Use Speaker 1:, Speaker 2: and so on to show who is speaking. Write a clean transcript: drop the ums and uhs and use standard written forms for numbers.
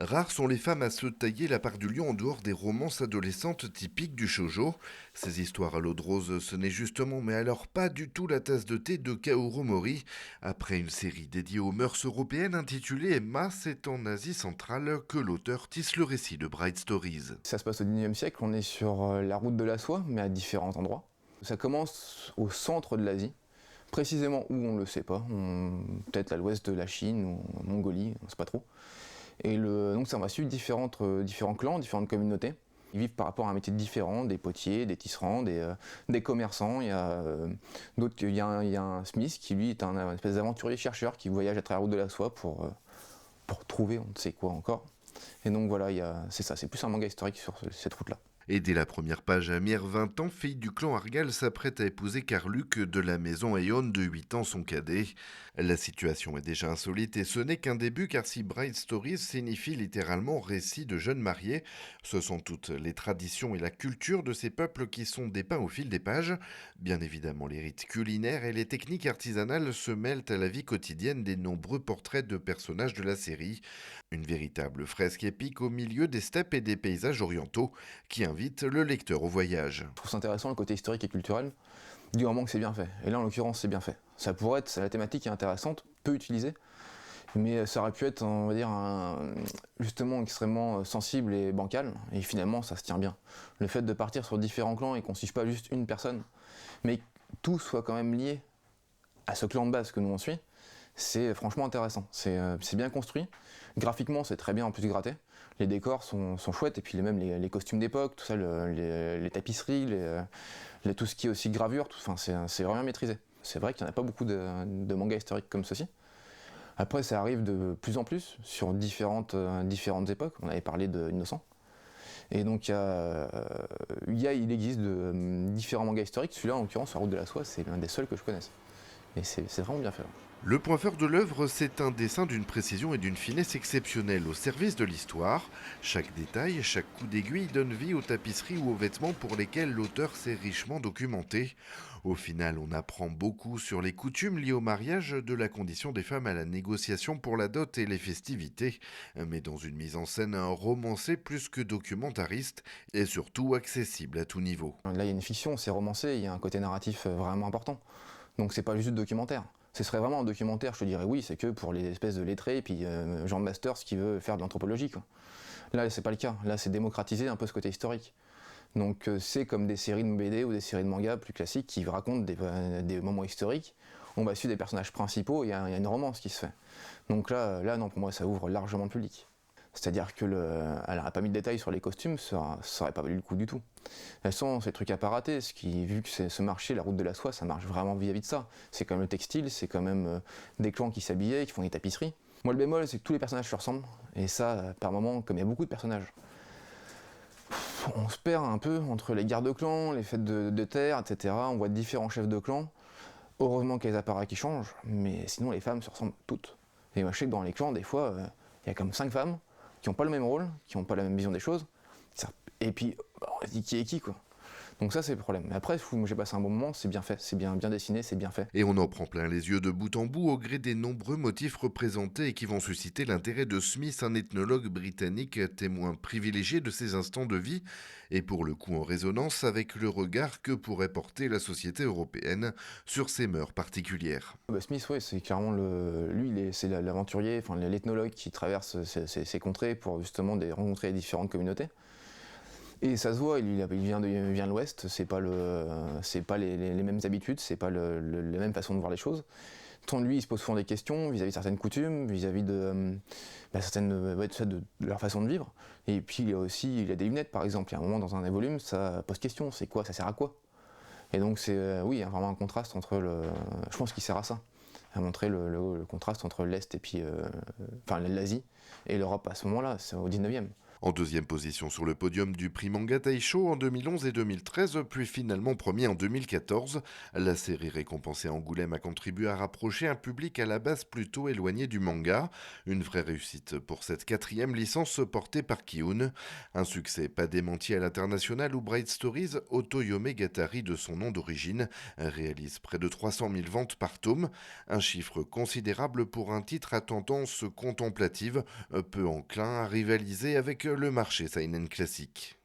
Speaker 1: Rares sont les femmes à se tailler la part du lion en dehors des romances adolescentes typiques du shoujo. Ces histoires à l'eau de rose, ce n'est justement, mais alors pas du tout la tasse de thé de Kaoru Mori. Après une série dédiée aux mœurs européennes intitulée Emma, c'est en Asie centrale que l'auteur tisse le récit de Bright Stories.
Speaker 2: Ça se passe au XIXe siècle, on est sur la route de la soie, mais à différents endroits. Ça commence au centre de l'Asie, précisément où on ne le sait pas, peut-être à l'ouest de la Chine ou en Mongolie, on ne sait pas trop. Et donc ça va suivre différents clans, différentes communautés. Ils vivent par rapport à un métier différent, des potiers, des tisserands, des commerçants. Il y a un Smith qui lui est un espèce d'aventurier chercheur qui voyage à travers la route de la soie pour trouver on ne sait quoi encore. Et donc voilà, c'est ça, c'est plus un manga historique sur cette route-là.
Speaker 1: Et dès la première page, Amir, 20 ans, fille du clan Argal, s'apprête à épouser Karluk de la maison Aeon de 8 ans, son cadet. La situation est déjà insolite et ce n'est qu'un début car si Bright Stories signifie littéralement récit de jeunes mariés, ce sont toutes les traditions et la culture de ces peuples qui sont dépeints au fil des pages. Bien évidemment, les rites culinaires et les techniques artisanales se mêlent à la vie quotidienne des nombreux portraits de personnages de la série. Une véritable fresque épique au milieu des steppes et des paysages orientaux qui invite le lecteur au voyage.
Speaker 2: Je trouve ça intéressant le côté historique et culturel, du moment que c'est bien fait. Et là en l'occurrence c'est bien fait. Ça pourrait être, la thématique est intéressante, peu utilisée, mais ça aurait pu être, on va dire, justement extrêmement sensible et bancal, et finalement ça se tient bien. Le fait de partir sur différents clans et qu'on ne suive pas juste une personne, mais que tout soit quand même lié à ce clan de base que nous on suit, c'est franchement intéressant. C'est bien construit. Graphiquement, c'est très bien en plus gratté. Les décors sont chouettes, et puis même les costumes d'époque, tout ça, les tapisseries, tout ce qui est aussi gravure, c'est vraiment maîtrisé. C'est vrai qu'il n'y en a pas beaucoup de mangas historiques comme ceci. Après, ça arrive de plus en plus sur différentes époques. On avait parlé de Innocent. Et donc il existe différents mangas historiques. Celui-là, en l'occurrence, La Route de la Soie, c'est l'un des seuls que je connaisse. Et c'est vraiment bien fait.
Speaker 1: Le point fort de l'œuvre, c'est un dessin d'une précision et d'une finesse exceptionnelle au service de l'histoire. Chaque détail, chaque coup d'aiguille donne vie aux tapisseries ou aux vêtements pour lesquels l'auteur s'est richement documenté. Au final, on apprend beaucoup sur les coutumes liées au mariage, de la condition des femmes à la négociation pour la dot et les festivités, mais dans une mise en scène romancée plus que documentariste et surtout accessible à tout niveau.
Speaker 2: Là, il y a une fiction, c'est romancé, il y a un côté narratif vraiment important. Donc c'est pas juste documentaire. Ce serait vraiment un documentaire, je te dirais oui, c'est que pour les espèces de lettrés, et puis Jean Masters qui veut faire de l'anthropologie, quoi. Là, c'est pas le cas. Là, c'est démocratiser un peu ce côté historique. Donc c'est comme des séries de BD ou des séries de manga plus classiques qui racontent des moments historiques. On va suivre des personnages principaux et il y a une romance qui se fait. Donc là, non, pour moi, ça ouvre largement le public. C'est-à-dire qu'elle n'aurait pas mis de détails sur les costumes, ça n'aurait pas valu le coup du tout. Elles sont ces trucs à pas rater, vu que c'est ce marché, la route de la soie, ça marche vraiment vis-à-vis de ça. C'est quand même le textile, c'est quand même des clans qui s'habillaient, qui font des tapisseries. Moi, le bémol, c'est que tous les personnages se ressemblent, et ça, par moments, comme il y a beaucoup de personnages, on se perd un peu entre les guerres de clans, les fêtes de terre, etc. On voit différents chefs de clans. Heureusement qu'il y a les appareils qui changent, mais sinon les femmes se ressemblent toutes. Et moi, je sais que dans les clans, des fois, il y a comme 5 femmes qui n'ont pas le même rôle, qui n'ont pas la même vision des choses. Et puis, on se dit qui est qui, quoi. Donc ça, c'est le problème. Mais après, j'ai passé un bon moment, c'est bien fait, c'est bien dessiné, c'est bien fait.
Speaker 1: Et on en prend plein les yeux de bout en bout au gré des nombreux motifs représentés et qui vont susciter l'intérêt de Smith, un ethnologue britannique témoin privilégié de ces instants de vie, et pour le coup en résonance avec le regard que pourrait porter la société européenne sur ces mœurs particulières.
Speaker 2: Smith, ouais, c'est clairement c'est l'aventurier, enfin l'ethnologue qui traverse ces contrées pour justement rencontrer les différentes communautés. Et ça se voit, il vient de l'Ouest, c'est pas les mêmes habitudes, c'est pas la même façon de voir les choses. Tant lui, il se pose souvent des questions vis-à-vis de certaines coutumes, vis-à-vis de leur façon de vivre. Et puis il a des lunettes par exemple. Il y a un moment dans un des volumes, ça pose question, c'est quoi, ça sert à quoi? Et donc oui, il y a vraiment un contraste entre je pense qu'il sert à ça, à montrer le contraste entre l'Est et puis l'Asie et l'Europe à ce moment-là, c'est au 19e.
Speaker 1: En deuxième position sur le podium du prix Manga Taisho en 2011 et 2013, puis finalement premier en 2014. La série récompensée à Angoulême a contribué à rapprocher un public à la base plutôt éloigné du manga. Une vraie réussite pour cette quatrième licence portée par Kiun. Un succès pas démenti à l'international où Bright Stories, Otoyome Gatari de son nom d'origine, réalise près de 300 000 ventes par tome. Un chiffre considérable pour un titre à tendance contemplative, peu enclin à rivaliser avec le marché seinen classique.